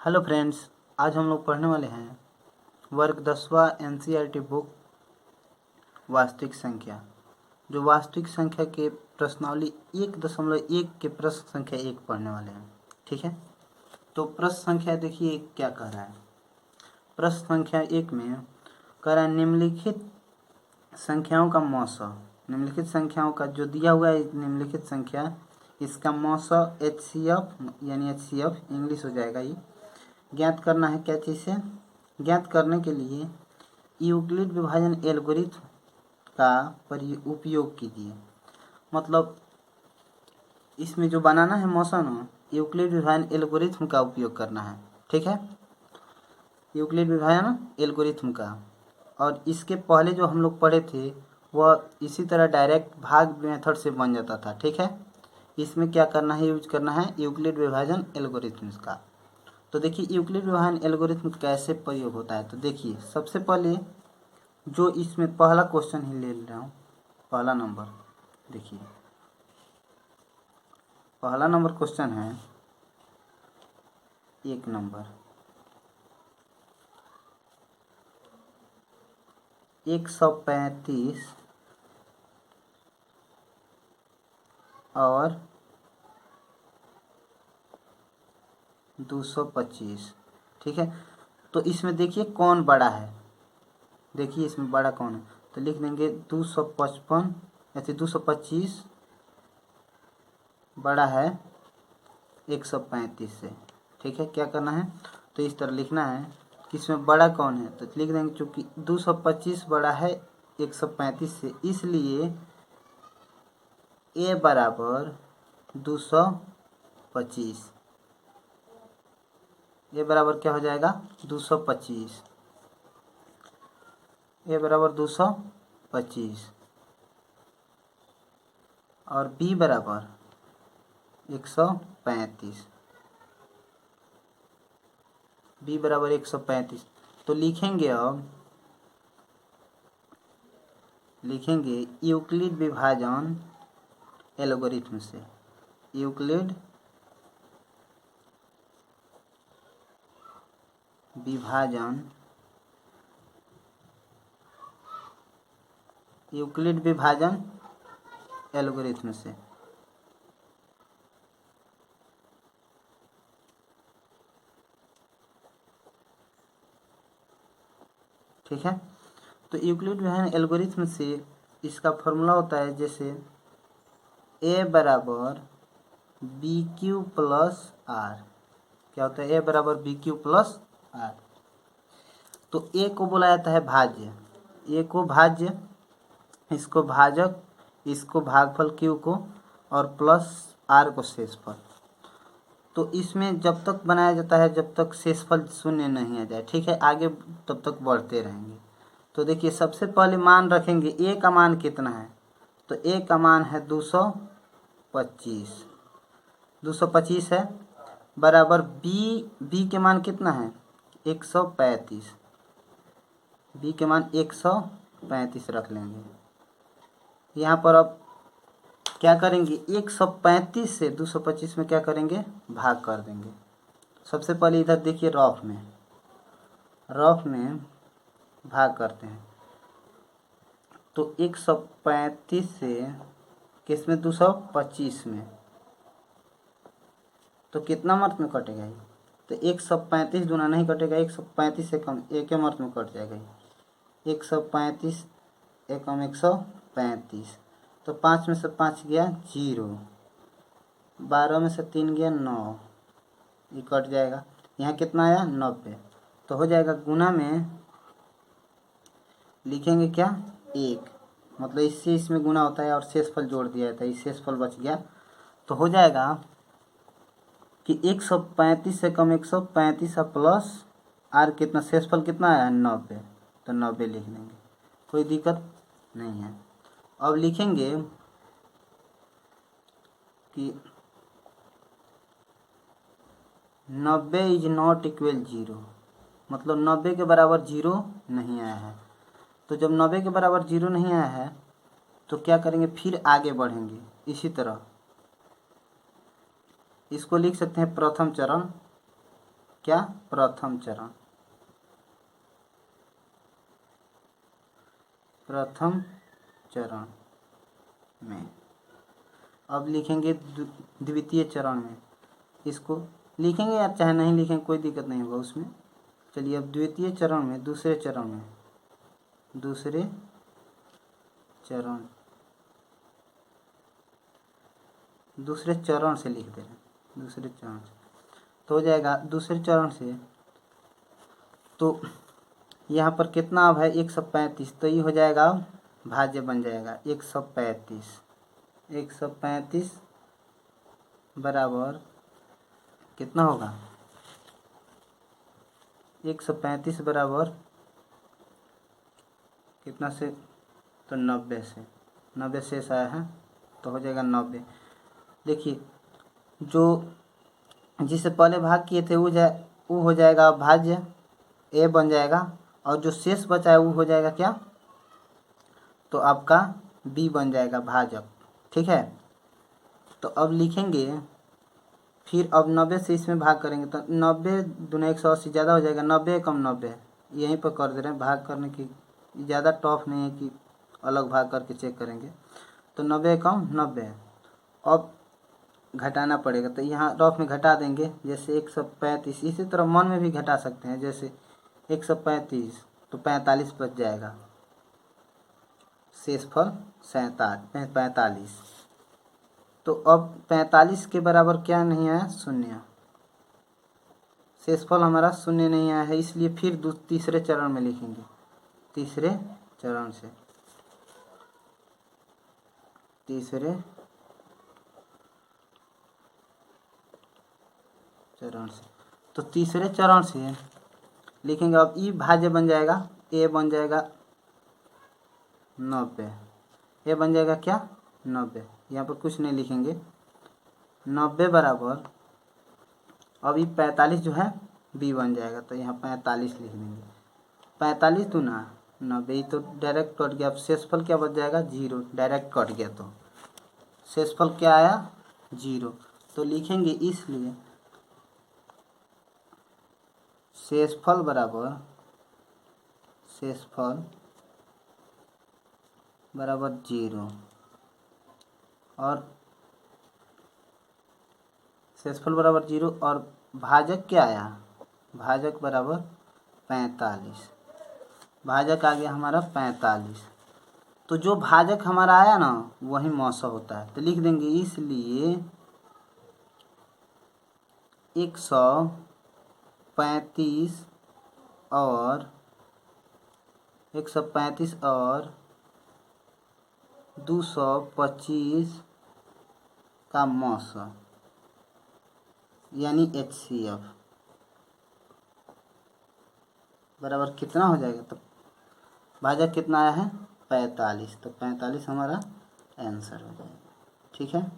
Hello friends, आज हम लोग पढ़ने वाले हैं वर्ग 10वां एनसीईआरटी बुक वास्तविक संख्या। जो वास्तविक संख्या के प्रश्नावली 1.1 के प्रश्न संख्या 1 पढ़ने वाले हैं। ठीक है, तो प्रश्न संख्या देखिए क्या कह रहा है। प्रश्न संख्या 1 में कह रहा है निम्नलिखित संख्याओं का मौसा। निम्नलिखित संख्याओं का जो दिया हुआ है निम्नलिखित संख्या, इसका मौसा एचसीएफ यानी एचसीएफ इंग्लिश हो जाएगा। ये ज्ञात करना है। क्या चीज़ से ज्ञात करने के लिए यूक्लिड विभाजन एल्गोरिथम का उपयोग कीजिए। मतलब इसमें जो बनाना है मौसन, यूक्लिड विभाजन एल्गोरिथम का उपयोग करना है। ठीक है, यूक्लिड विभाजन एल्गोरिथम का। और इसके पहले जो हम लोग पढ़े थे वह इसी तरह डायरेक्ट भाग मेथड से बन जाता था। ठीक है, इसमें क्या करना है, यूज करना है यूक्लिड विभाजन एल्गोरिथम का। तो देखिए यूक्लिड विभाजन एल्गोरिथम कैसे प्रयोग होता है। तो देखिए सबसे पहले जो इसमें पहला क्वेश्चन ही ले रहा हूँ, पहला नंबर। देखिए पहला नंबर क्वेश्चन है 1 नंबर। 135 और 225। ठीक है, तो इसमें देखिए कौन बड़ा है। देखिए इसमें बड़ा कौन है, तो लिख देंगे 255 ऐसे 225 बड़ा है 135 से। ठीक है, क्या करना है, तो इस तरह लिखना है कि इसमें बड़ा कौन है। तो लिख देंगे चूँकि 225 बड़ा है 135 से, इसलिए ए बराबर 225। ए बराबर क्या हो जाएगा 225। ए बराबर 225 और बी बराबर 135। बी बराबर 135। तो लिखेंगे, अब लिखेंगे यूक्लिड विभाजन एल्गोरिथम से। यूक्लिड विभाजन यूक्लिड विभाजन एल्गोरिथम से। ठीक है, तो यूक्लिड विभाजन एल्गोरिथम से इसका फॉर्मूला होता है जैसे ए बराबर बी क्यू प्लस आर। क्या होता है, ए बराबर बी क्यू प्लस आर। तो ए को बोला जाता है भाज्य, ए को भाज्य, इसको भाजक, इसको भागफल क्यू को, और प्लस आर को शेषफल। तो इसमें जब तक बनाया जाता है जब तक शेषफल शून्य नहीं आ जाए। ठीक है, आगे तब तक बढ़ते रहेंगे। तो देखिए सबसे पहले मान रखेंगे ए का मान कितना है, तो ए का मान है 225। 225 है बराबर बी के मान कितना है 135। बी के मान 135 रख लेंगे। यहाँ पर अब क्या करेंगे, 135 से 225 में क्या करेंगे, भाग कर देंगे। सबसे पहले इधर देखिए रफ में भाग करते हैं। तो 135 से किस में 225 में, तो कितना मर्त में कटेगा ये, तो 135 दूना नहीं कटेगा, 135 से कम एक मर्त में कट जाएगा। 135 एकम 135, तो 5 में से 5 गया 0, 12 में से 3 गया 9, ये कट जाएगा। यहाँ कितना आया 90। तो हो जाएगा गुना में लिखेंगे क्या 1, मतलब इससे इसमें गुना होता है और शेषफल जोड़ दिया जाता है, इस शेषफल बच गया। तो हो जाएगा कि 135 से कम 135 प्लस आर कितना, शेषफल कितना आया 90, तो 90 लिख देंगे, कोई दिक्कत नहीं है। अब लिखेंगे कि 90 इज नॉट इक्वल 0, मतलब 90 के बराबर 0 नहीं आया है। तो जब 90 के बराबर 0 नहीं आया है तो क्या करेंगे, फिर आगे बढ़ेंगे। इसी तरह इसको लिख सकते हैं प्रथम चरण। क्या? प्रथम चरण। प्रथम चरण में। अब लिखेंगे द्वितीय चरण में। इसको लिखेंगे या चाहे नहीं लिखेंगे कोई दिक्कत नहीं होगा उसमें। चलिए अब द्वितीय चरण में, दूसरे चरण में, दूसरे चरण, दूसरे चरण से लिख दे रहे हैं, दूसरे चरण से तो हो जाएगा। दूसरे चरण से तो यहाँ पर कितना अब है? 135, तो ये हो जाएगा भाज्य बन जाएगा 135। 135 बराबर कितना होगा? 135 बराबर कितना से? तो 90 से। 90 शेष आया है तो हो जाएगा 90। देखिए जो जिससे पहले भाग किए थे वो हो जाएगा भाज्य, ए बन जाएगा, और जो शेष बचा है वो हो जाएगा क्या? तो आपका बी बन जाएगा भाजक। ठीक है, तो अब लिखेंगे फिर। अब 90 से इसमें भाग करेंगे तो 90 दूना 180 ज़्यादा हो जाएगा। 90 कम 90 यहीं पर कर दे रहे हैं। भाग करने की ज़्यादा टफ नहीं है कि अलग भाग करके चेक करेंगे। तो 90 कम 90। अब घटाना पड़ेगा तो यहाँ रफ में घटा देंगे। जैसे 135, इसी तरह मन में भी घटा सकते हैं। जैसे 135 तो 45 बच जाएगा। शेषफल 45। तो अब 45 के बराबर क्या नहीं आया? शून्य। शेषफल हमारा शून्य नहीं आया है, इसलिए फिर तीसरे चरण में लिखेंगे। तीसरे चरण से, तीसरे चरण से, तो तीसरे चरण से लिखेंगे। अब ई भाज्य बन जाएगा, ए बन जाएगा 90। ए बन जाएगा क्या? 90। यहाँ पर कुछ नहीं लिखेंगे। 90 बराबर अब ये 45 जो है बी बन जाएगा, तो यहाँ 45 लिख देंगे। 45 दूना 90, तो डायरेक्ट कट गया। अब शेषफल क्या बच जाएगा? 0। डायरेक्ट कट गया तो शेषफल क्या आया? 0। तो लिखेंगे इसलिए शेषफल बराबर, शेषफल बराबर 0, और शेषफल बराबर 0, और भाजक क्या आया? भाजक बराबर 45। भाजक आ गया हमारा 45। तो जो भाजक हमारा आया ना वही मौसा होता है, तो लिख देंगे इसलिए 135 और 225 का मौसा यानी HCF बराबर कितना हो जाएगा? तो भाजक कितना आया है? 45। तो 45 हमारा आंसर हो जाएगा। ठीक है,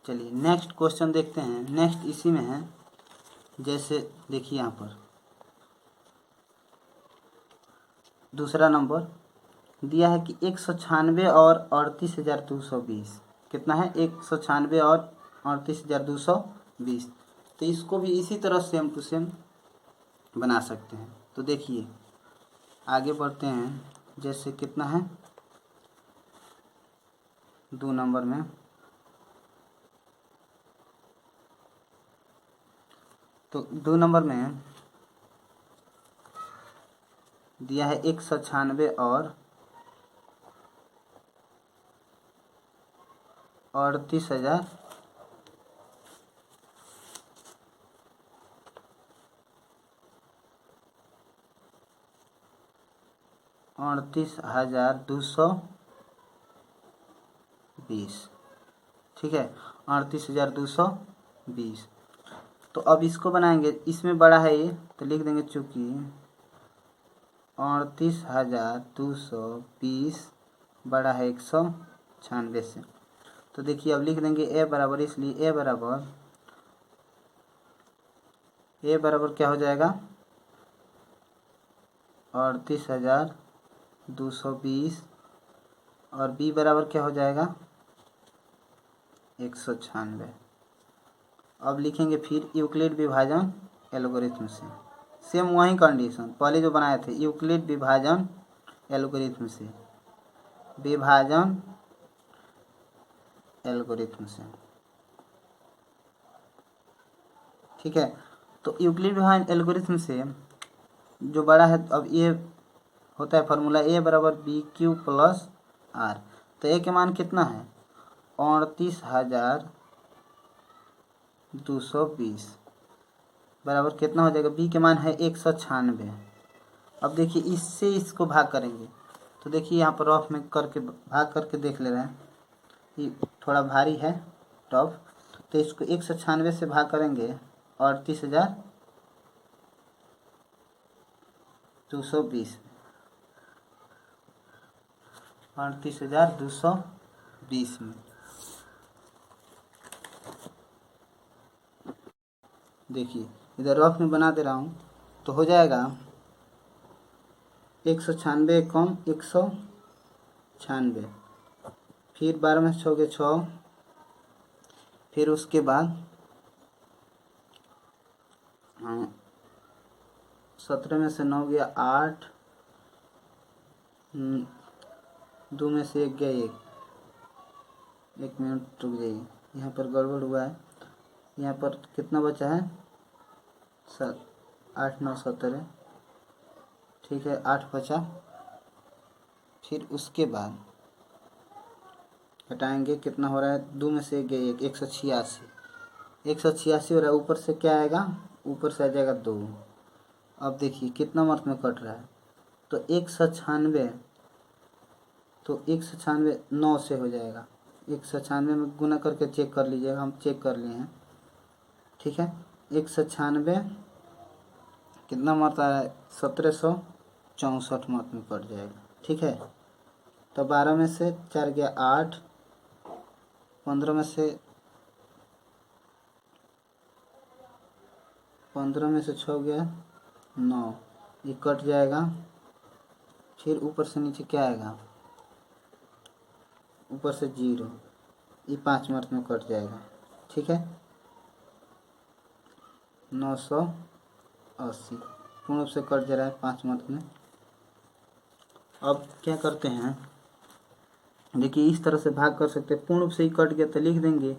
चलिए नेक्स्ट क्वेश्चन देखते हैं। नेक्स्ट इसी में है। जैसे देखिए यहाँ पर दूसरा नंबर दिया है कि 196 और 38,220 कितना है? 196 और 38,220। तो इसको भी इसी तरह सेम टू सेम बना सकते हैं। तो देखिए आगे बढ़ते हैं। जैसे कितना है 2 नंबर में, तो 2 नंबर में दिया है 196 और 38,000 38,220। ठीक है, 38,220। तो अब इसको बनाएंगे। इसमें बड़ा है ये, तो लिख देंगे चूँकि 38,220 बड़ा है 196 से। तो देखिए अब लिख देंगे ए बराबर, इसलिए ए बराबर क्या हो जाएगा? 38,220, और बी बराबर क्या हो जाएगा? 196। अब लिखेंगे फिर यूक्लिड विभाजन एल्गोरिथम से। सेम वही कंडीशन पहले जो बनाए थे, यूक्लिड विभाजन एल्गोरिथम से, विभाजन एल्गोरिथम से। ठीक है, तो यूक्लिड विभाजन एल्गोरिथम से जो बड़ा है, अब ये होता है फार्मूला ए बराबर बी क्यू प्लस आर। तो ए के मान कितना है 38,220 बराबर कितना हो जाएगा, बी के मान है 196। अब देखिए इससे इसको भाग करेंगे, तो देखिए यहाँ पर रफ में करके भाग करके देख ले रहे हैं, ये थोड़ा भारी है टॉप, तो इसको 196 से भाग करेंगे 38,220 38,220 में। देखिए इधर रफ में बना दे रहा हूँ, तो हो जाएगा 196 कम 196, फिर 12 में 6 के 6, फिर उसके बाद 17 में से 9 गया 8, 2 में से 1 गया 1 मिनट रुक जाइए, यहाँ पर गड़बड़ हुआ है, यहाँ पर कितना बचा है 8 9 17, ठीक है 8 बचा। फिर उसके बाद हटाएंगे, कितना हो रहा है 2 में से 1 गया 186, 186 हो रहा है, ऊपर से क्या आएगा, ऊपर से आ जाएगा 2। अब देखिए कितना मार्क में कट रहा है, तो 196, तो 196 9 से हो जाएगा, 196 में गुना करके चेक कर लीजिएगा, हम चेक कर लिए हैं। ठीक है, 196 कितना मार्क आ रहा है 1764 मार्क में कट जाएगा। ठीक है, तो 12 में से 4 गया 8, 15 में से 6 गया 9, ये कट जाएगा। फिर ऊपर से नीचे क्या आएगा, ऊपर से 0, ये 5 मार्क में कट जाएगा। ठीक है, 980 पूर्ण रूप से कट जा रहा है 5 मार्क में। अब क्या करते हैं, देखिए इस तरह से भाग कर सकते हैं, पूर्ण रूप से ही कट गया तो लिख देंगे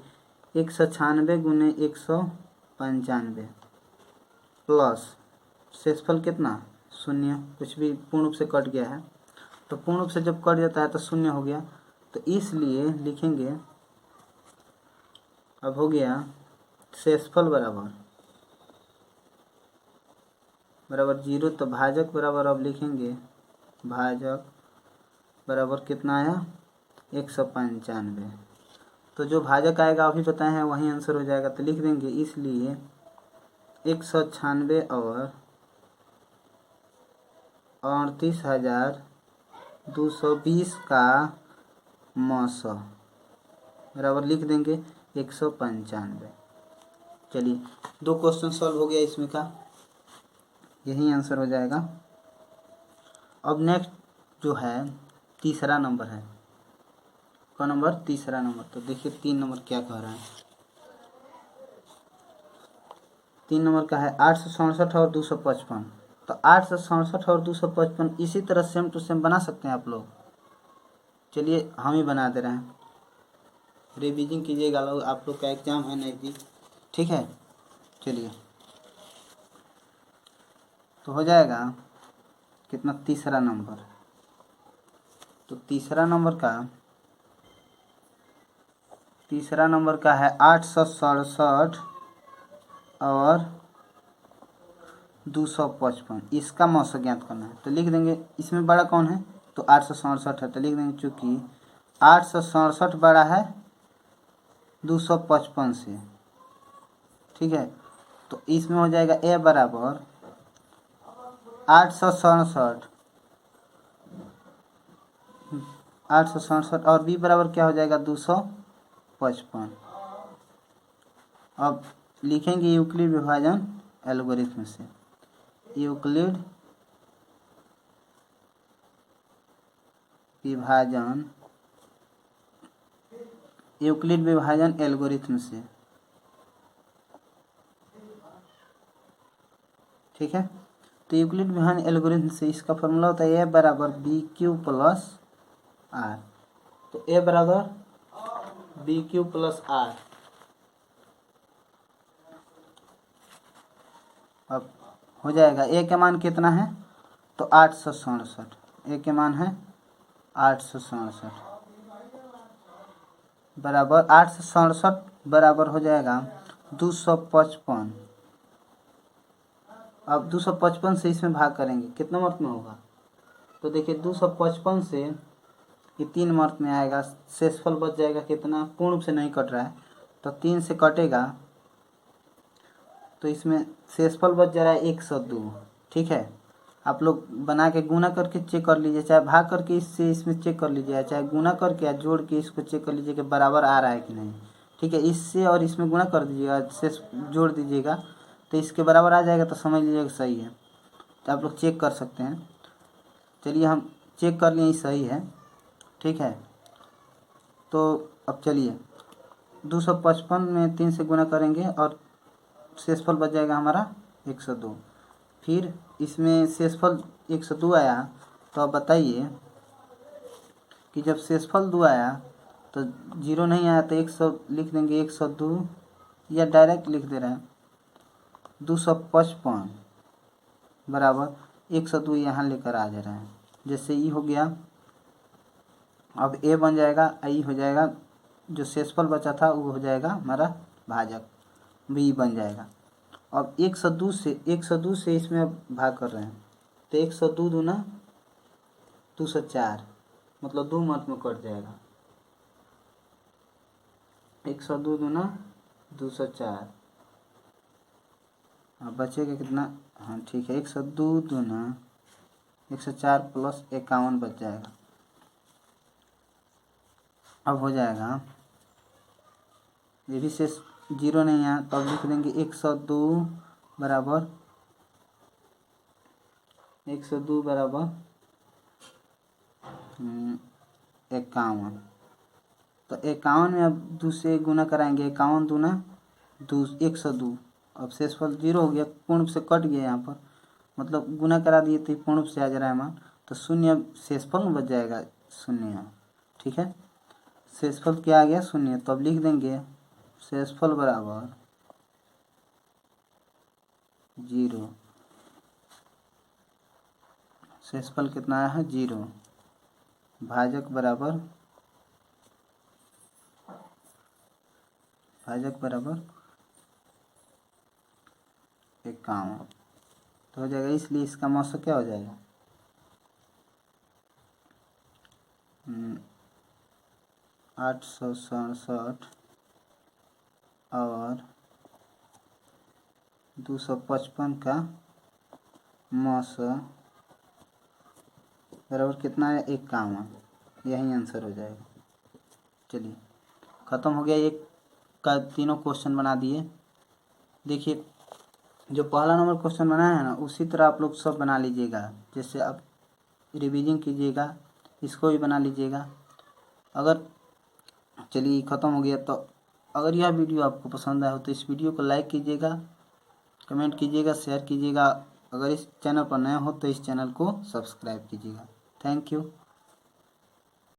196 गुने 195 प्लस शेषफल कितना 0, कुछ भी पूर्ण रूप से कट गया है, तो पूर्ण रूप से जब कट जाता है तो 0 हो गया, तो इसलिए लिखेंगे, अब हो गया शेषफल बराबर 0, तो भाजक बराबर अब लिखेंगे, भाजक बराबर कितना आया 195, तो जो भाजक आएगा अभी बताए हैं वही आंसर हो जाएगा, तो लिख देंगे इसलिए 196 और 38,220 का मौसा बराबर लिख देंगे 195। चलिए 2 क्वेश्चन सॉल्व हो गया इसमें का, यही आंसर हो जाएगा। अब नेक्स्ट जो है तीसरा नंबर है, कौन नंबर तीसरा नंबर, तो देखिए 3 नंबर क्या कह रहा है। 3 नंबर का है 867 और 255, तो 867 और 255 इसी तरह सेम टू सेम बना सकते हैं आप लोग। चलिए हम ही बना दे रहे हैं, रिवीजन कीजिएगा लोग, आप लोग का एग्जाम है नज़दीक। ठीक है, चलिए तो हो जाएगा कितना तीसरा नंबर, तो तीसरा नंबर का है 867 और 255, इसका मौसा ज्ञात करना है, तो लिख देंगे इसमें बड़ा कौन है, तो 867 है, तो लिख देंगे चूँकि 867 बड़ा है 255 से। ठीक है, तो इसमें हो जाएगा ए बराबर 867 और बी बराबर क्या हो जाएगा 255। अब लिखेंगे यूक्लिड विभाजन एल्गोरिथम से, यूक्लिड विभाजन एल्गोरिथम से ठीक है। तो यूक्लिड विहन एल्गोरिथम से इसका फॉर्मूला होता है ए बराबर बी क्यू प्लस आर। तो ए बराबर बी क्यू प्लस आर। अब हो जाएगा ए के मान कितना है, तो 867। ए के मान है 867 बराबर 867 बराबर हो जाएगा 255। अब 255 से इसमें भाग करेंगे, कितना मार्क में होगा, तो देखिए 255 से ये 3 मार्क में आएगा। शेषफल बच जाएगा कितना, पूर्ण रूप से नहीं कट रहा है तो 3 से कटेगा, तो इसमें शेषफल बच जा रहा है 102। ठीक है, आप लोग बना के गुना करके चेक कर लीजिए, चाहे भाग करके इससे इसमें चेक कर लीजिए, चाहे गुना करके या जोड़ के इसको चेक कर लीजिए कि बराबर आ रहा है कि नहीं। ठीक है, इससे और इसमें गुना कर दीजिएगा, शेष जोड़ दीजिएगा तो इसके बराबर आ जाएगा, तो समझ लीजिएगा सही है। तो आप लोग चेक कर सकते हैं। चलिए हम चेक कर लिए सही है। ठीक है, तो अब चलिए 255 में 3 से गुना करेंगे और शेषफल बच जाएगा हमारा 102। फिर इसमें शेषफल 102 आया, तो अब बताइए कि जब शेषफल 2 आया तो 0 नहीं आया तो 100 लिख देंगे, 102 या डायरेक्ट लिख दे रहे हैं 255 बराबर 102 यहाँ लेकर आ जा रहे हैं। जैसे ई हो गया, अब ए बन जाएगा, आई हो जाएगा, जो शेषफल बचा था वो हो जाएगा हमारा भाजक, बी बन जाएगा। अब 102 से इसमें अब भाग कर रहे हैं, तो 102 दूना 204, मतलब 2 मार्क में कट जाएगा। 102 दूना 204, अब बचेगा कितना, हाँ ठीक है, 102 दूना 104 प्लस 51 बच जाएगा। अब हो जाएगा, ये भी शेष 0 नहीं है तो अब लिख देंगे 102 बराबर 51। तो 51 में अब 2 से गुना कराएंगे, 51 दूना 102। अब शेषफल 0 हो गया, पूर्ण रूप से कट गया यहाँ पर, मतलब गुना करा दिए तो पूर्ण रूप से आ जा रहा है मान, तो शून्य शेषफल में बच जाएगा, शून्य। ठीक है, शेषफल क्या आ गया, शून्य। तो अब लिख देंगे शेषफल बराबर 0। शेषफल कितना आया है, 0। भाजक बराबर 51। तो हो जाएगा, इसलिए इसका मौसम क्या हो जाएगा, 867 और 255 का मौसम बराबर कितना है, 51। यही आंसर हो जाएगा। चलिए ख़त्म हो गया, एक का तीनों क्वेश्चन बना दिए। देखिए जो पहला नंबर क्वेश्चन बनाया है ना, उसी तरह आप लोग सब बना लीजिएगा, जैसे आप रिवीजन कीजिएगा, इसको भी बना लीजिएगा। अगर चलिए ख़त्म हो गया, तो अगर यह वीडियो आपको पसंद आया हो तो इस वीडियो को लाइक कीजिएगा, कमेंट कीजिएगा, शेयर कीजिएगा। अगर इस चैनल पर नए हो तो इस चैनल को सब्सक्राइब कीजिएगा। Thank you.